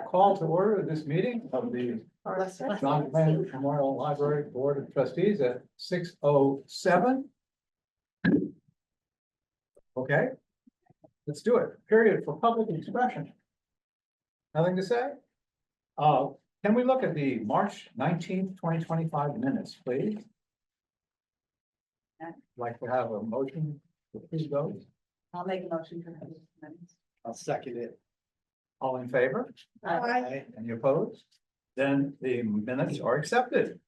call to order this meeting of the John Glenn Memorial Library Board of Trustees at 6:07. Okay, let's do it. Period for public expression. Nothing to say? Can we look at the March 19th, 2025 minutes, please? I'd like to have a motion to please vote. I'll make a motion for those minutes. I'll second it. All in favor? Any opposed? Then the minutes are accepted.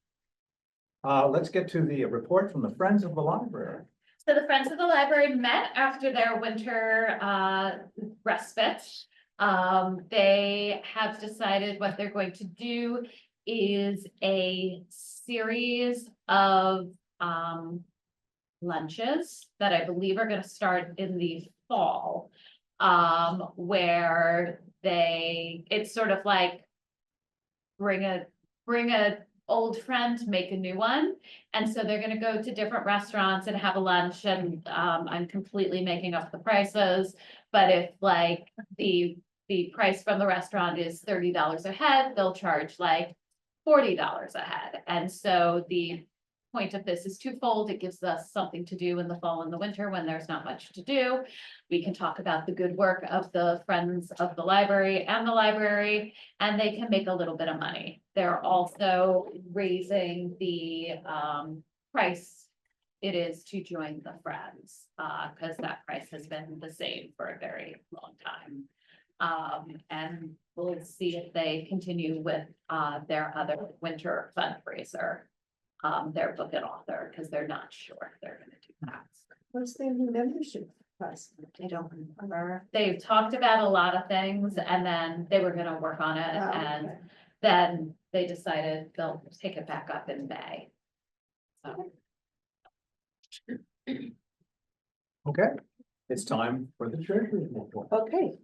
Let's get to the report from the Friends of the Library. So the Friends of the Library met after their winter respite. They have decided what they're going to do is a series of lunches that I believe are going to start in the fall, where it's sort of like bring a old friend, make a new one. And so they're gonna go to different restaurants and have a lunch, and I'm completely making up the prices. But if like the price from the restaurant is $30 a head, they'll charge like $40 a head. And so the point of this is twofold. It gives us something to do in the fall and the winter when there's not much to do. We can talk about the good work of the Friends of the Library and the library, and they can make a little bit of money. They're also raising the price it is to join the Friends, because that price has been the same for a very long time. And we'll see if they continue with their other winter fundraiser, their book and author, because they're not sure they're gonna do that. What's their new membership price? I don't remember. They've talked about a lot of things, and then they were gonna work on it, Oh, and okay. then they decided they'll take it back up in May. So, Okay, it's time for the treasury report. Okay,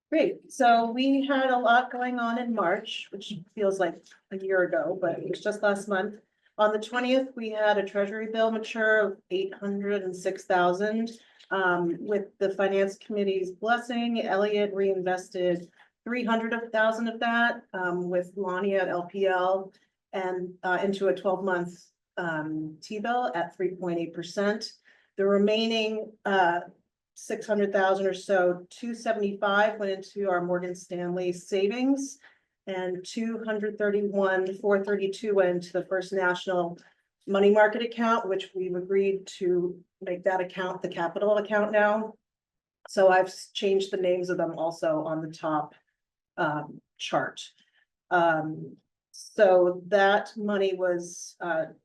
great. So we had a lot going on in March, which feels like a year ago, but it was just last month. On the 20th, we had a treasury bill mature of $806,000. With the finance committee's blessing, Elliott reinvested $300,000 of that with Lonnie at LPL and into a 12-month T-bill at 3.8%. The remaining 600,000 or so, 275 went into our Morgan Stanley savings, and 432 went into the First National money market account, which we've agreed to make that account the capital account now. So I've changed the names of them also on the top chart. So that money was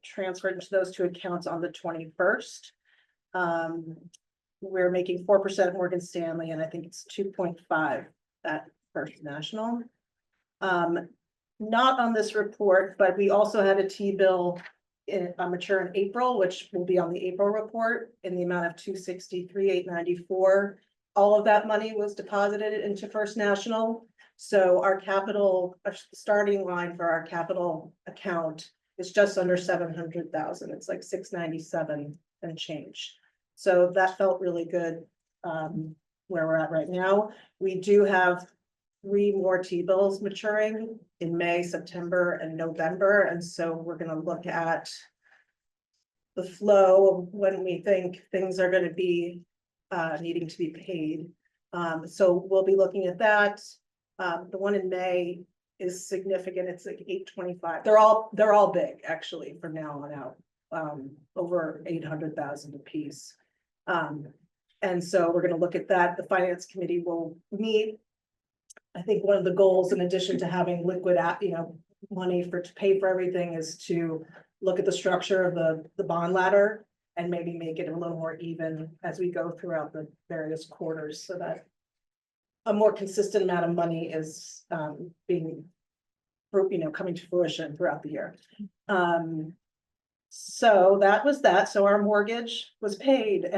transferred into those two accounts on the 21st. We're making 4% Morgan Stanley, and I think it's 2.5 at First National. Not on this report, but we also had a T-bill mature in April, which will be on the April report in the amount of $263,894. All of that money was deposited into First National. So our starting line for our capital account is just under 700,000. It's like 697 and change. So that felt really good where we're at right now. We do have 3 more T-bills maturing in May, September, and November. And so we're going to look at the flow of when we think things are going to be needing to be paid. So we'll be looking at that. The one in May is significant. It's like 825. They're all big actually from now on out, over 800,000 a piece. And so we're going to look at that. The finance committee will meet. I think one of the goals, in addition to having liquid, money to pay for everything, is to look at the structure of the bond ladder and maybe make it a little more even as we go throughout the various quarters, so that a more consistent amount of money is being, coming to fruition throughout the year. So that was that. So our mortgage was paid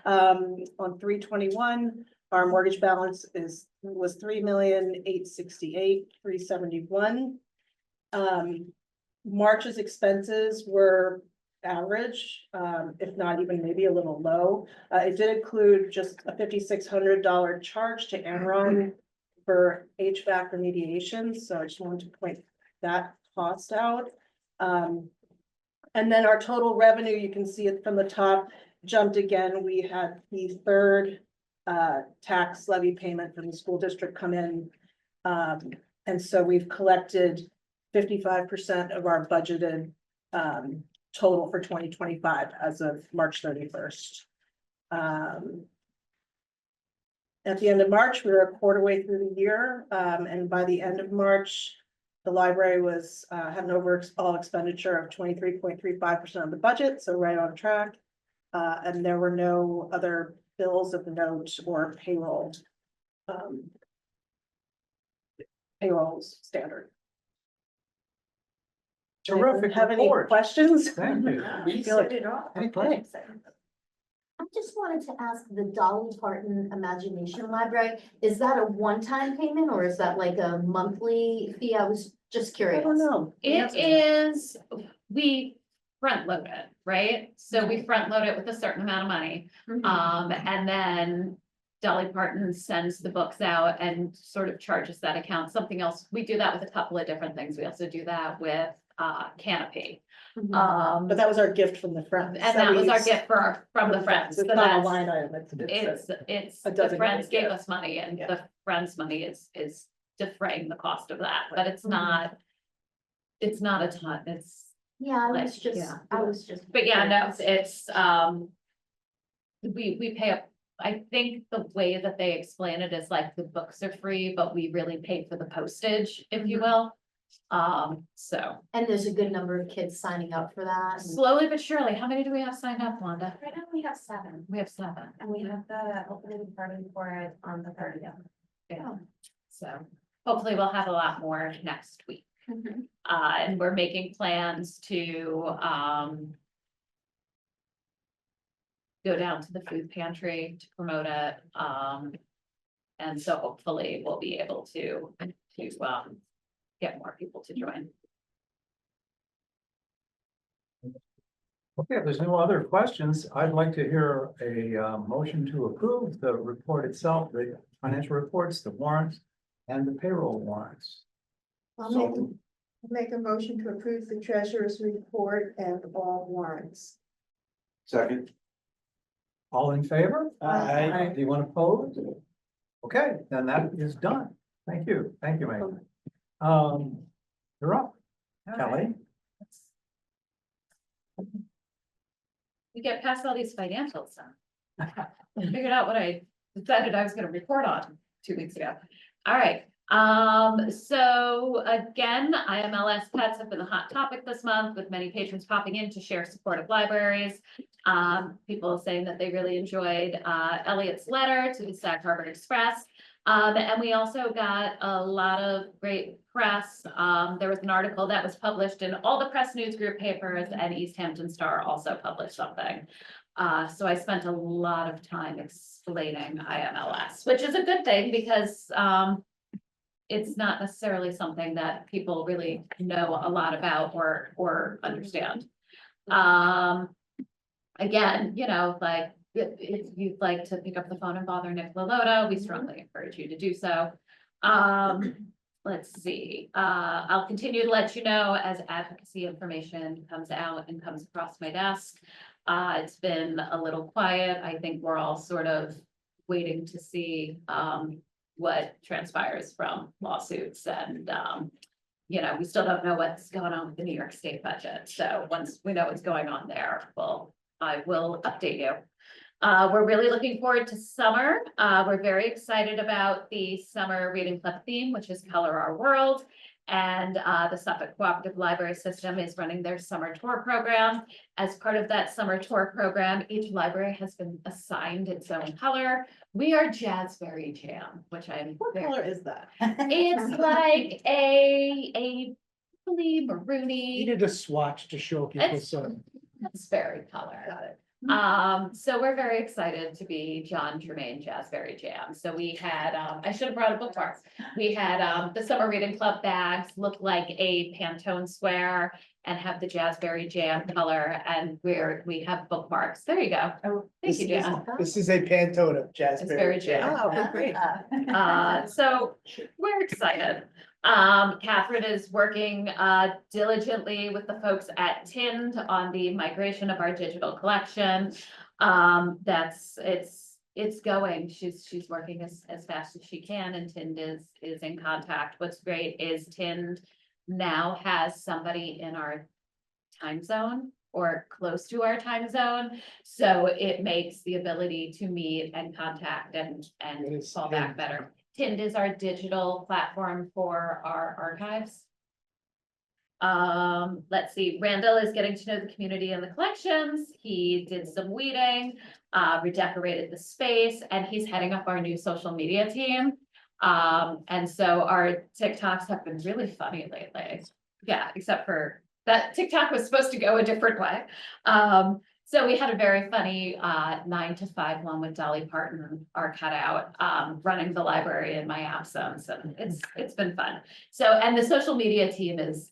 on 3/21. Our mortgage balance was $3,868,371. March's expenses were average, if not even maybe a little low. It did include just a $5,600 charge to Enron for HVAC remediation, so I just wanted to point that cost out. And then our total revenue, you can see it from the top, jumped again. We had the third tax levy payment from the school district come in. And so we've collected 55% of our budgeted total for 2025 as of March 31st. At the end of March, we were a quarter way through the year, and by the end of March, the library was had an overall expenditure of 23.35% of the budget, so right on track. And there were no other bills of note or payrolls standard. Terrific Have any report. questions? Thank you. You feel like- said it all. Any questions? I just wanted to ask the Dolly Parton Imagination Library, is that a one-time payment or is that like a monthly fee? I was just I curious. don't know. It is, we front load it, right? So we front load it with a certain amount of money. And then Dolly Parton sends the books out and sort of charges that account. Something else, we do that with a couple of different things. We also do that with Canopy. But that was our gift from the friends. And that was our gift from the friends. It's So not a that's, line item. it's, a the designated friends gave gift. us money and Yeah. the friends' money is defraying the cost of that, but it's Mhm. not. It's not a ton, it's, Yeah, I Like, was just, yeah. I was just. but yeah, no, curious. it's, we pay up. I think the way that they explain it is like the books are free, but we really pay for the postage, if you will. So And there's a good number of kids signing up for that. slowly but surely, how many do we have signed up, Wanda? Right now we have 7, We have 7. and we have the opening party for it on the 30th. Yeah. So hopefully we'll have a lot more next week. And we're making plans to, go down to the food pantry to promote it. And so hopefully we'll be able to, get more people to join. Okay, if there's no other questions, I'd like to hear a motion to approve the report itself, the financial reports, the warrants, and the payroll warrants. I'll make a motion to approve the treasurer's report and all warrants. Second. All in favor? Aye. Anyone opposed? Okay, then that is done. Thank you, Megan. You're up, Kelly. We get past all these financials. I figured out what I decided I was gonna report on 2 weeks ago. All right, so again, IMLS pets have been a hot topic this month with many patrons popping in to share support of libraries. People saying that they really enjoyed Elliot's letter to the Sag Harbor Express. And we also got a lot of great press. There was an article that was published in all the Press News Group papers, and East Hampton Star also published something. So I spent a lot of time explaining IMLS, which is a good thing because it's not necessarily something that people really know a lot about or understand. Again, like if you'd like to pick up the phone and bother Nick Laloto, we strongly encourage you to do so. Let's see, I'll continue to let you know as advocacy information comes out and comes across my desk. It's been a little quiet. I think we're all sort of waiting to see what transpires from lawsuits and we still don't know what's going on with the New York State budget. So once we know what's going on there, I will update you. We're really looking forward to summer. We're very excited about the summer reading club theme, which is Color Our World. And the Suffolk Cooperative Library System is running their summer tour program. As part of that summer tour program, each library has been assigned its own color. We are Jazzberry Jam, which I'm What very, color is that? it's like a maroony, Needed a swatch to show people It's- some. it's very color. Got it. So we're very excited to be John Germain Jazzberry Jam. So we had, I should have brought a bookmark. We had, the summer reading club bags look like a Pantone square and have the Jazzberry Jam color, and we have bookmarks. There you go. Thank you, Jan. This is a Pantone of It's very Jazzberry jam. Jam. Oh, great. So we're excited. Catherine is working diligently with the folks at Tind on the migration of our digital collection. It's going. She's working as fast as she can, and Tind is in contact. What's great is Tind now has somebody in our time zone or close to our time zone. So it makes the ability to meet and contact and What is fall back Tind? better. Tind is our digital platform for our archives. Let's see, Randall is getting to know the community and the collections. He did some weeding, redecorated the space, and he's heading up our new social media team. And so our TikToks have been really funny lately. Yeah, except for that TikTok was supposed to go a different way. So we had a very funny 9 to 5 one with Dolly Parton, our cutout, running the library in my absence, and it's been fun. So, and the social media team is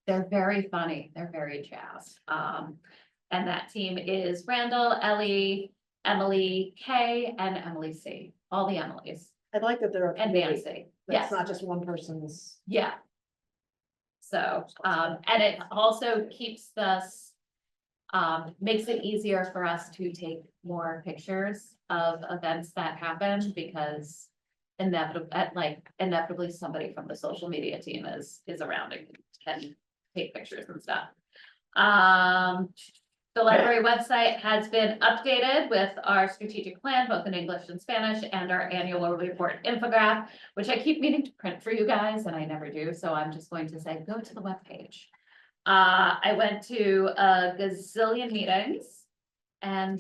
they're very funny, they're very jazzed. And that team is Randall, Ellie, Emily K, and Emily C. All the Emilys I like that there are. and Nancy. That's Yes. not just one person's. Yeah. So, and it also keeps us, makes it easier for us to take more pictures of events that happen, because inevitably somebody from the social media team is around and can take pictures and stuff. The library website has been updated with our strategic plan, both in English and Spanish, and our annual report infograph, which I keep meaning to print for you guys, and I never do, so I'm just going to say, go to the webpage. I went to a gazillion meetings, and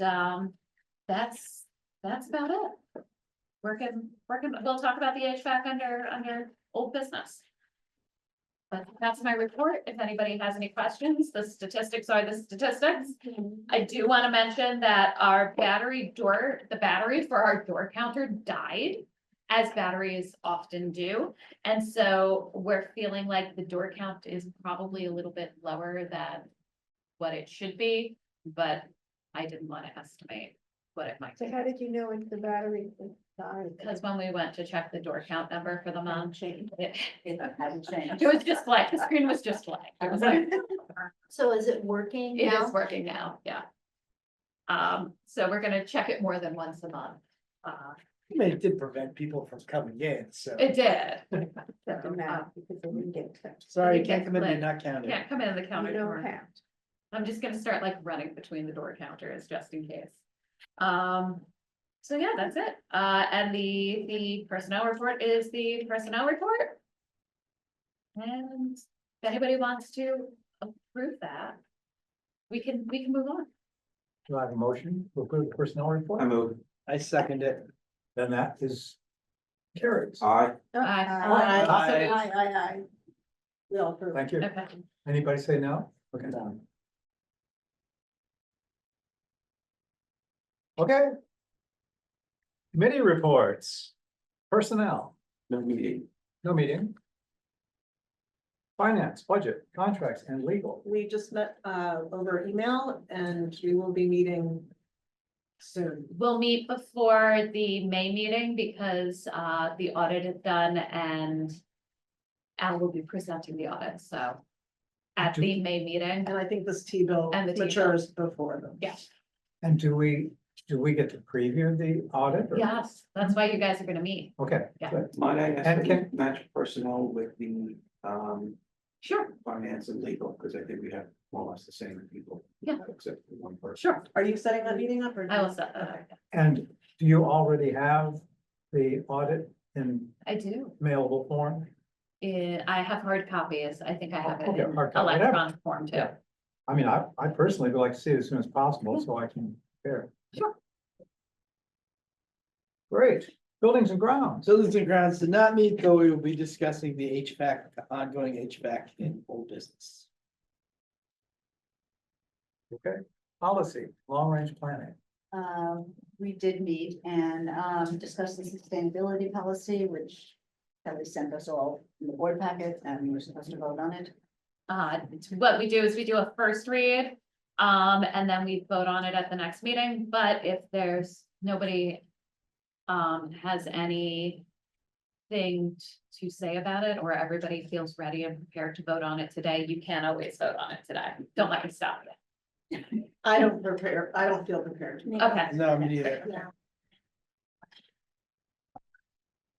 that's about it. Working, we'll talk about the HVAC under old business. But that's my report. If anybody has any questions, the statistics are the statistics. I do want to mention that our the battery for our door counter died, as batteries often do. And so we're feeling like the door count is probably a little bit lower than what it should be, but I didn't want to estimate what it might So be. how did you know if the battery died? Because when we went to check the door count number for the month, it Hadn't changed. was just blank. The screen was just blank. I was like, So is it working it now? is working now, yeah. So we're gonna check it more than once a month. I mean, it did prevent people from coming in, so. It did. Doesn't matter because they didn't get touched. Sorry, you We can't can't come in, you're click. not counted. Can't come in the counter You door. don't have. I'm just gonna start like running between the door counters just in case. So yeah, that's it. And the personnel report is the personnel report. And if anybody wants to approve that, we can move on. Do I have a motion to approve the personnel report? I move. I second it. Then that is carries. Aye. Aye. Aye. We all approve. Thank you. Okay. Anybody say no? Okay. Okay. Committee reports. Personnel, No meeting. no meeting. Finance, budget, contracts, and legal. We just met over email and we will be meeting soon. We'll meet before the May meeting because the audit is done and Al will be presenting the audit, so at the May meeting, And I think this T-bill And the T-bill. matures before them. yes, And do we get to preview the audit? or- yes, that's why you guys are gonna meet. Okay. Yeah. good. Might I And ask can- to match personnel with the Sure, finance and legal, because I think we have more or less the same people. Yeah. Except for one person. sure, Are you setting that meeting up or? I will set that up. And do you already have the audit in I do. mailable form? I have hard copies. I think I have it Okay, in hard copy, whatever. electronic form too. Yeah. I mean, I personally would like to see it as soon as possible, so I can compare. Sure. Great, buildings and grounds. Buildings and grounds did not meet, though we will be discussing the HVAC, the ongoing HVAC in old business. Okay, policy, long-range planning. We did meet and discuss the sustainability policy, which Kelly sent us all in the board packet, and we were supposed to vote on it. What we do is we do a first read, and then we vote on it at the next meeting, but if there's nobody has anything to say about it, or everybody feels ready and prepared to vote on it today, you can always vote on it today. Don't let me stop it. I don't feel prepared. Okay. No, me neither. Yeah.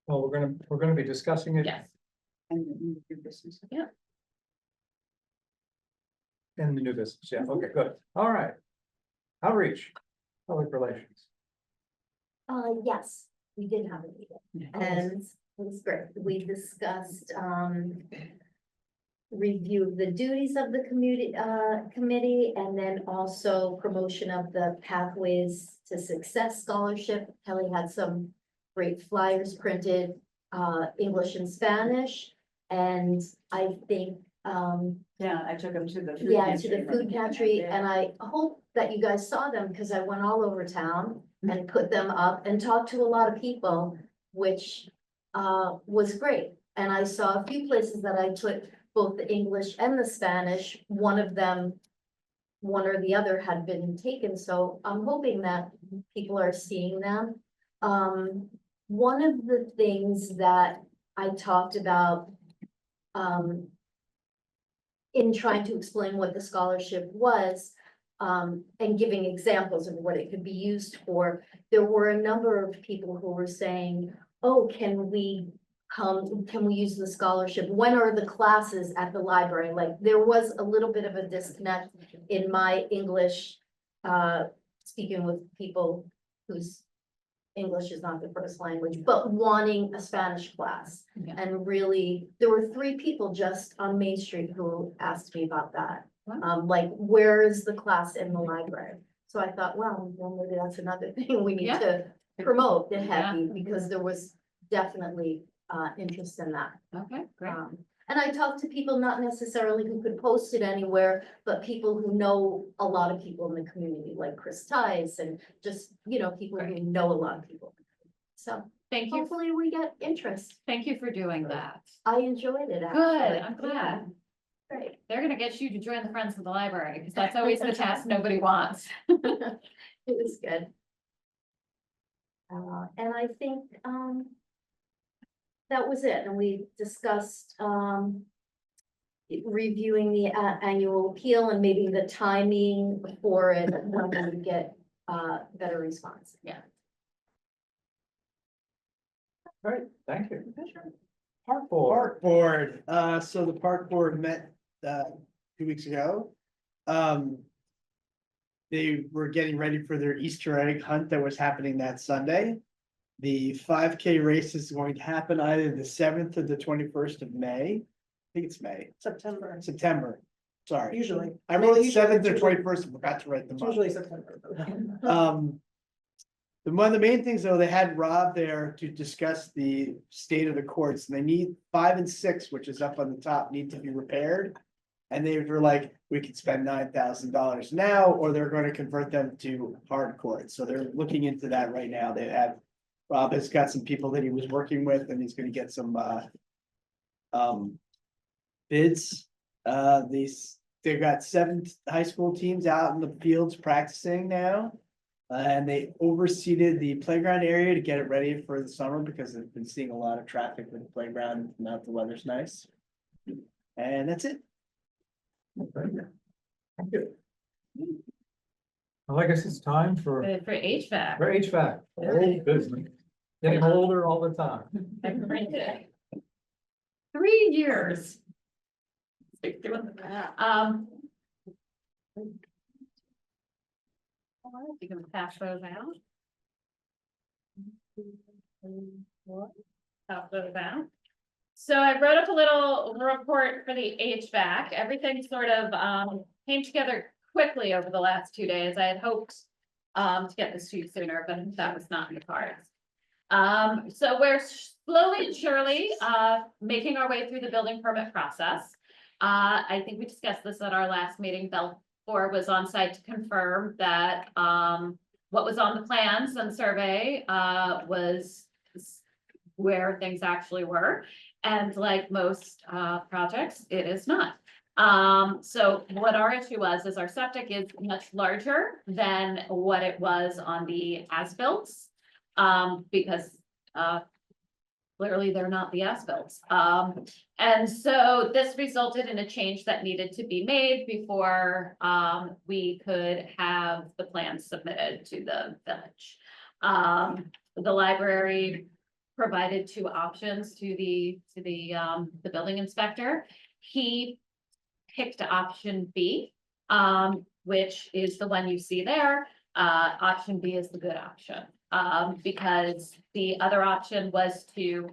Well, we're gonna be discussing it Yes. And the new business. in the new business. Yeah, okay, good. All right. Outreach, public relations. Yes, we did have a meeting and it was great. We discussed, review of the duties of the committee, and then also promotion of the Pathways to Success Scholarship. Kelly had some great flyers printed, English and Spanish. And I think, Yeah, I took them to the. food yeah, to the pantry. food pantry, Yeah. and I hope that you guys saw them, because I went all over town and put them up and talked to a lot of people, which was great. And I saw a few places that I took both the English and the Spanish. One of them, one or the other had been taken, so I'm hoping that people are seeing them. One of the things that I talked about in trying to explain what the scholarship was, and giving examples of what it could be used for, there were a number of people who were saying, oh, can we use the scholarship? When are the classes at the library? Like, there was a little bit of a disconnect in my English, speaking with people whose English is not the first language, but wanting a Spanish class. Yeah. And really, there were 3 people just on Main Street who asked me about that. Wow. Like, where is the class in the library? So I thought, well, maybe that's another thing we need Yeah. to promote the Yeah. heavy, because there was definitely interest in that. Okay, great. And I talked to people, not necessarily who could post it anywhere, but people who know a lot of people in the community, like Chris Tice, and just, people who know a lot of people. So Thank you. hopefully we get interest. Thank you for doing that. I enjoyed it, actually. Good, I'm glad. Yeah, great. They're gonna get you to join the Friends of the Library, because that's always the task nobody wants. It was good. And I think, that was it, and we discussed, reviewing the annual appeal and maybe the timing for it, when we would get, better response. Yeah. Great, thank you. Park Board. Park board, so the park board met, 2 weeks ago. They were getting ready for their Easter egg hunt that was happening that Sunday. The 5K race is going to happen either the 7th or the 21st of May. I think it's May, September, sorry. Usually. I wrote Usually 7th or it's 21st, and forgot to write the It's month. usually September. One of the main things, though, they had Rob there to discuss the state of the courts, and they need 5 and 6, which is up on the top, need to be repaired. And they were like, we could spend $9,000 now, or they're gonna convert them to hard courts, so they're looking into that right now. Rob has got some people that he was working with, and he's gonna get some bids. They've got 7 high school teams out in the fields practicing now. And they overseeded the playground area to get it ready for the summer, because they've been seeing a lot of traffic with the playground now that the weather's nice. And that's it. Thank you. Well, I guess it's time for For HVAC. HVAC, old business, getting older all the time. 3 years. You can pass those out. Pass those out. So I wrote up a little report for the HVAC. Everything sort of came together quickly over the last 2 days. I had hoped to get this to you sooner, but that was not in the cards. So we're slowly and surely making our way through the building permit process. I think we discussed this at our last meeting. or was on site to confirm that, what was on the plans and survey, was where things actually were. And like most, projects, it is not. So what our issue was, is our septic is much larger than what it was on the as-bills. Because, clearly they're not the as-bills. And so this resulted in a change that needed to be made before, we could have the plans submitted to the village. The library provided two options to the building inspector. He picked option B, which is the one you see there. Option B is the good option, because the other option was to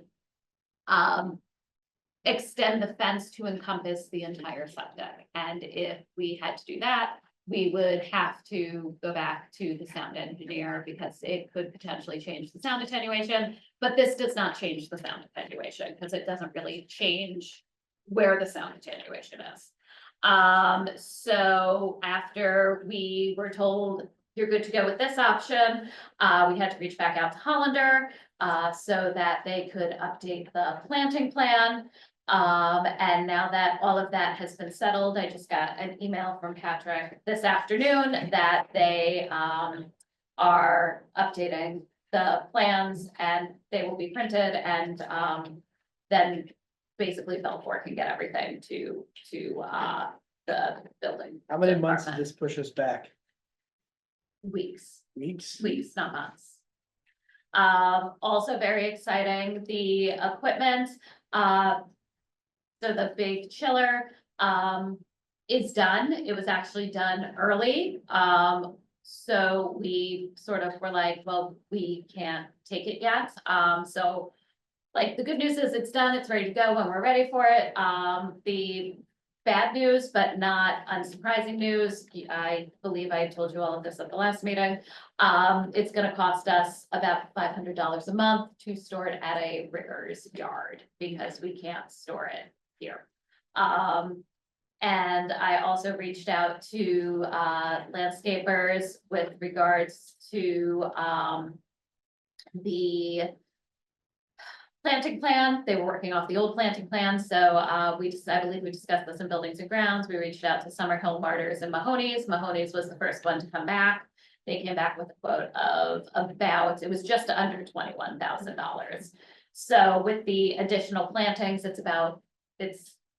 extend the fence to encompass the entire septic. And if we had to do that, we would have to go back to the sound engineer because it could potentially change the sound attenuation. But this does not change the sound attenuation because it doesn't really change where the sound attenuation is. So after we were told you're good to go with this option, we had to reach back out to Hollander, so that they could update the planting plan. And now that all of that has been settled, I just got an email from Patrick this afternoon that they, are updating the plans and they will be printed and, then basically Belfour can get everything to the building. How many months did department. this push us back? Weeks, Weeks? not months. Also very exciting, the equipment, so the big chiller, is done. It was actually done early. So we sort of were like, well, we can't take it yet. So like the good news is it's done, it's ready to go when we're ready for it. The bad news, but not unsurprising news, I believe I told you all of this at the last meeting. It's gonna cost us about $500 a month to store it at a rigger's yard because we can't store it here. And I also reached out to landscapers with regards to the planting plan. They were working off the old planting plan, so I believe we discussed this in Buildings and Grounds. We reached out to Summerhill, Martyrs, and Mahoney's. Mahoney's was the first one to come back. They came back with a quote of about, it was just under $21,000. So with the additional plantings, it's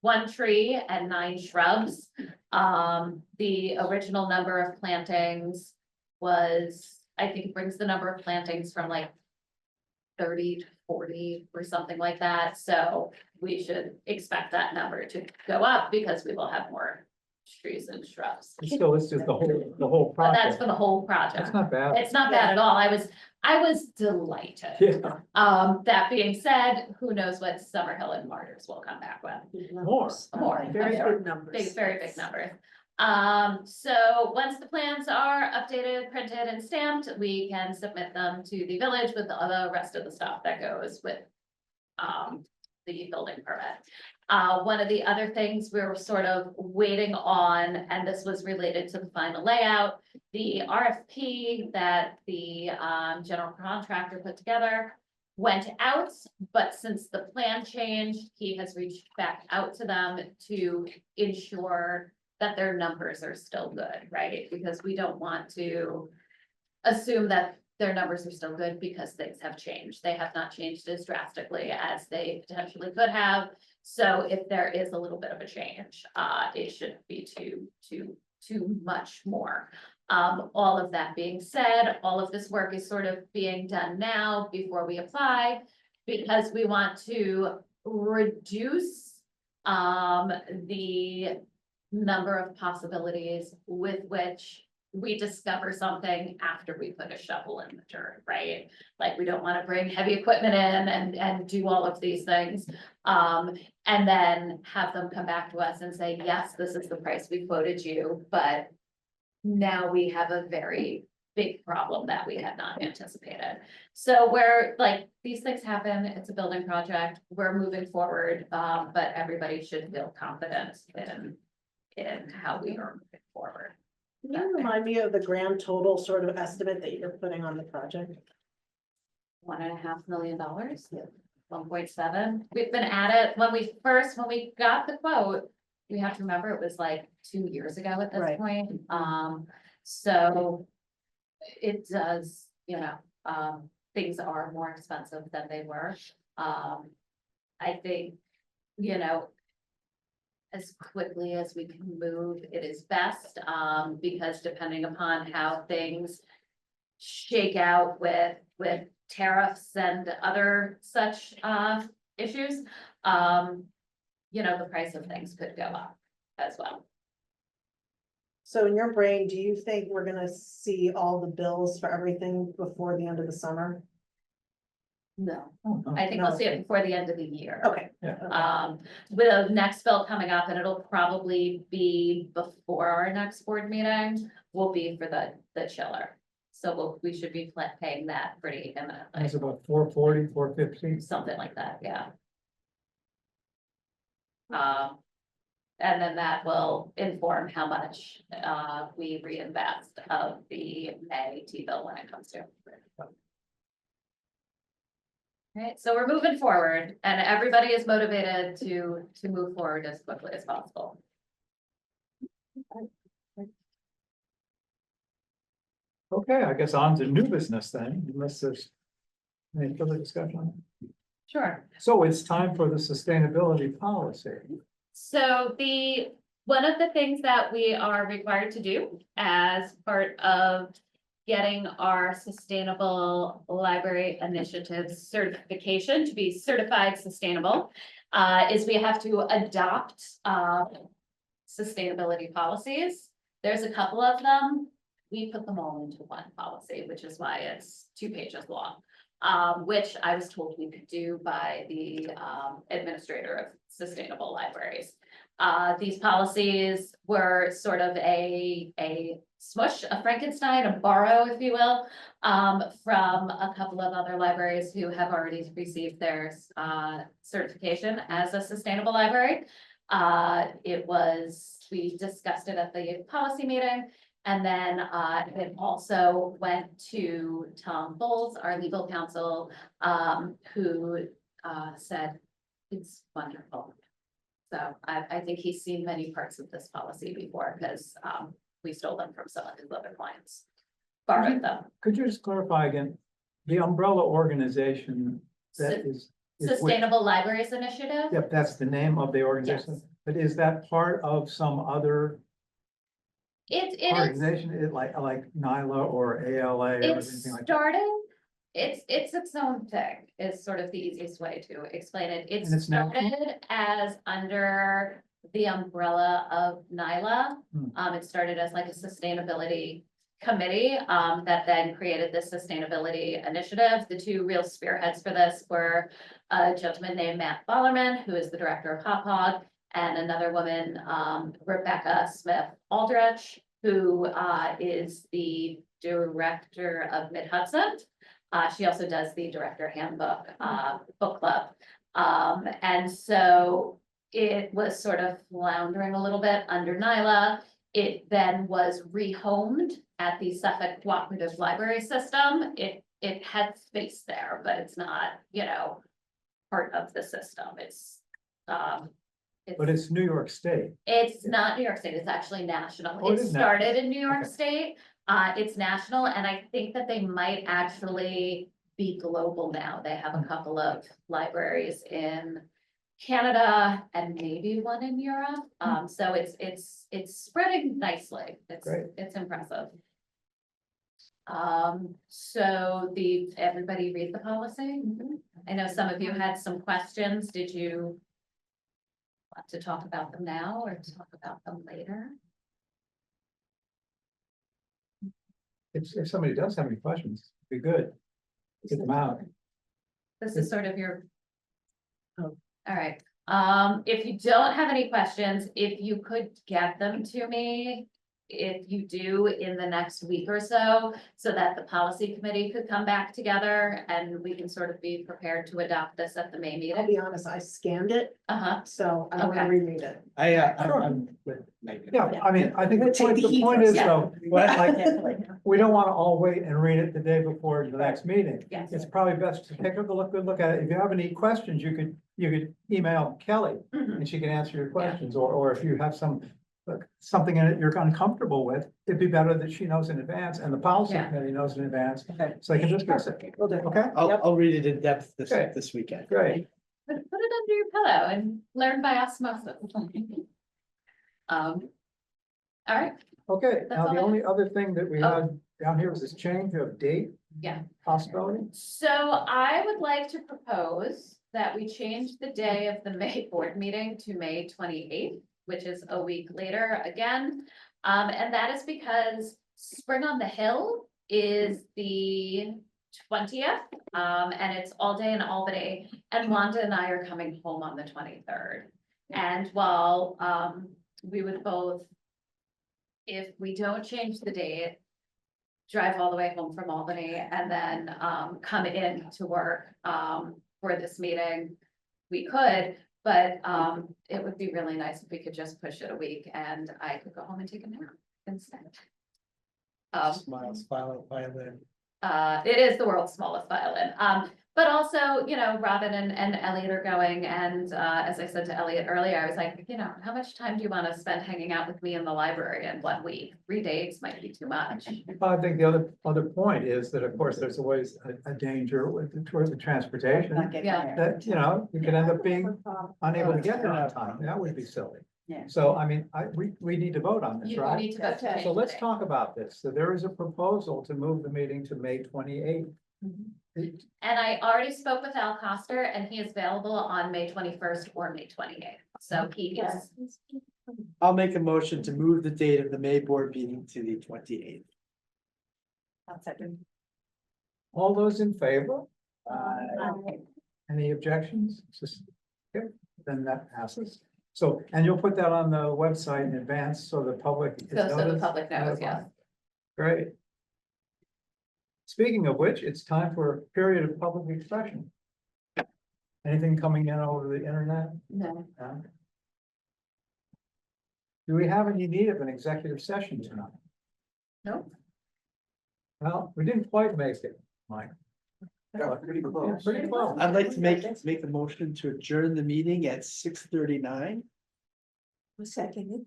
1 tree and 9 shrubs. The original number of plantings was, I think it brings the number of plantings from like 30 to 40 or something like that. So we should expect that number to go up because we will have more trees and shrubs. Still, this is the whole But that's project. for the whole project. That's not bad. It's not bad at all. I was delighted. Yeah, That being said, who knows what Summerhill and Martyrs will come back with. more. More. Very I'm sure. good numbers. Very big number. So once the plans are updated, printed and stamped, we can submit them to the village with all the rest of the stuff that goes with the building permit. One of the other things we were sort of waiting on, and this was related to the final layout, the RFP that the general contractor put together went out, but since the plan changed, he has reached back out to them to ensure that their numbers are still good, right? Because we don't want to assume that their numbers are still good because things have changed. They have not changed as drastically as they potentially could have. So if there is a little bit of a change, it shouldn't be too much more. All of that being said, all of this work is sort of being done now before we apply, because we want to reduce the number of possibilities with which we discover something after we put a shovel in the dirt, right? Like, we don't want to bring heavy equipment in and do all of these things. And then have them come back to us and say, yes, this is the price we quoted you, but now we have a very big problem that we had not anticipated. So we're like, these things happen, it's a building project, we're moving forward, but everybody should feel confident in how we are moving forward. Can you remind me of the grand total sort of estimate that you're putting on the project? $1.5 million, 1.7. We've been at it, when we got the quote, we have to remember it was like 2 years ago at this Right. point. So it does, things are more expensive than they were. I think, as quickly as we can move, it is best, because depending upon how things shake out with tariffs and other such issues, the price of things could go up as well. So in your brain, do you think we're gonna see all the bills for everything before the end of the summer? No, Oh, no. I think we'll see it before the end of the year. Okay. With the next bill coming up, and it'll probably be before our next board meeting, will be for the chiller. So we should be paying that pretty imminently, That's about 440, 450. something like that, yeah. And then that will inform how much we reinvest of the May T-bill when it comes to. Right, so we're moving forward and everybody is motivated to move forward as quickly as possible. Okay, I guess on to new business then, unless there's any further discussion. Sure. So it's time for the sustainability policy. So one of the things that we are required to do as part of getting our sustainable library initiative certification to be certified sustainable, is we have to adopt, sustainability policies. There's a couple of them. We put them all into one policy, which is why it's 2 pages long. Which I was told we could do by the administrator of sustainable libraries. These policies were sort of a smush, a Frankenstein, a borrow, if you will, from a couple of other libraries who have already received their certification as a sustainable library. We discussed it at the policy meeting. And then it also went to Tom Bowles, our legal counsel, who said it's wonderful. So I think he's seen many parts of this policy before because we stole them from some of his other clients. Borrowed them. Could you just clarify again, the umbrella organization that is which? Sustainable Libraries Initiative. Yep, that's the name of the organization, Yes. but is that part of some other It is. organization, like NILA or ALA or It anything like that? started, it's its own thing, is sort of the easiest way to explain it. It And it's national? started as under the umbrella of NILA. It started as like a sustainability committee, that then created this sustainability initiative. The 2 real spearheads for this were a gentleman named Matt Bollerman, who is the director of Hop Hog, and another woman, Rebecca Smith Aldrich, who is the director of Mid Hudson. She also does the director handbook book club. And so it was sort of floundering a little bit under NILA. It then was rehomed at the Suffolk Cooperative Library System. It had space there, but it's not, part of the system. But it's New York State. It's not New York State, it's actually national. Oh, it It is started in New York Okay. State. It's national, and I think that they might actually be global now. They have a couple of libraries in Canada and maybe one in Europe. So it's spreading nicely. Great. It's impressive. So everybody read the policy? I know some of you had some questions. Did you want to talk about them now or talk about them later? If somebody does have any questions, be good. Get them out. This is sort of your. Oh. All right, if you don't have any questions, if you could get them to me if you do in the next week or so, so that the policy committee could come back together and we can sort of be prepared to adopt this at the May I'll meeting. be honest, I scanned it, Uh-huh, so I want to Okay. reread it. I'm with Megan. Yeah, I mean, I think Take the the heat point for a is second. though, like, we don't wanna all wait and read it the day before the next meeting. yes. It's probably best to take a good look at it. If you have any questions, you could email Kelly Mhm. and she can answer your questions, or if you have something in it you're uncomfortable with, it'd be better that she knows in advance and the policy Yeah. committee knows in advance, Okay. so they can discuss it. Will do. Okay, I'll read it in depth Okay. this weekend. great. Put it under your pillow and learn by osmosis. All right, Okay, That's now all the I only other thing that we Oh. had down here was this change of date yeah. possibility. So I would like to propose that we change the day of the May board meeting to May 28th, which is a week later again. And that is because Spring on the Hill is the 20th, and it's all day in Albany. And Wanda and I are coming home on the 23rd. And while, we would both, if we don't change the date, drive all the way home from Albany and then, come in to work, for this meeting, we could, but, it would be really nice if we could just push it a week and I could go home and take a nap instead. Smiles, violin. It is the world's smallest violin. But also, Robin and Elliot are going, and as I said to Elliot earlier, I was like, how much time do you want to spend hanging out with me in the library in 1 week? 3 days might be too much. I think the other point is that, of course, there's always a danger towards the transportation, Not getting Yeah. there. that, you could end up being unable to get there on time. That would be silly. Yeah. So, I mean, we need to vote on this, You right? need to vote to Okay. change So the let's date. talk about this. So there is a proposal to move the meeting to May 28th. And I already spoke with Al Coster and he is available on May 21st or May 28th. So he is, I'll make a motion to move the date of the May board meeting to the 28th. I'll second. All those in favor? Aye. Any objections? Okay, then that passes. So, and you'll put that on the website in advance so the public is so the noticed? public knows, yes. Great. Speaking of which, it's time for a period of public expression. Anything coming in over the internet? No. No? Do we have any need of an executive session tonight? No. Well, we didn't quite make it, Mike. Yeah, pretty Yeah, close. pretty close. I'd like to make the motion to adjourn the meeting at 6:39. Second.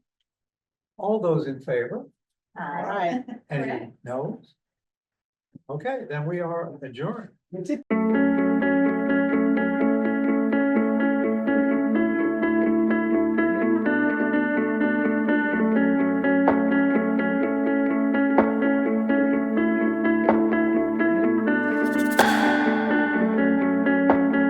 All those in favor? Aye. Any no's? Okay, then we are adjourned. That's it.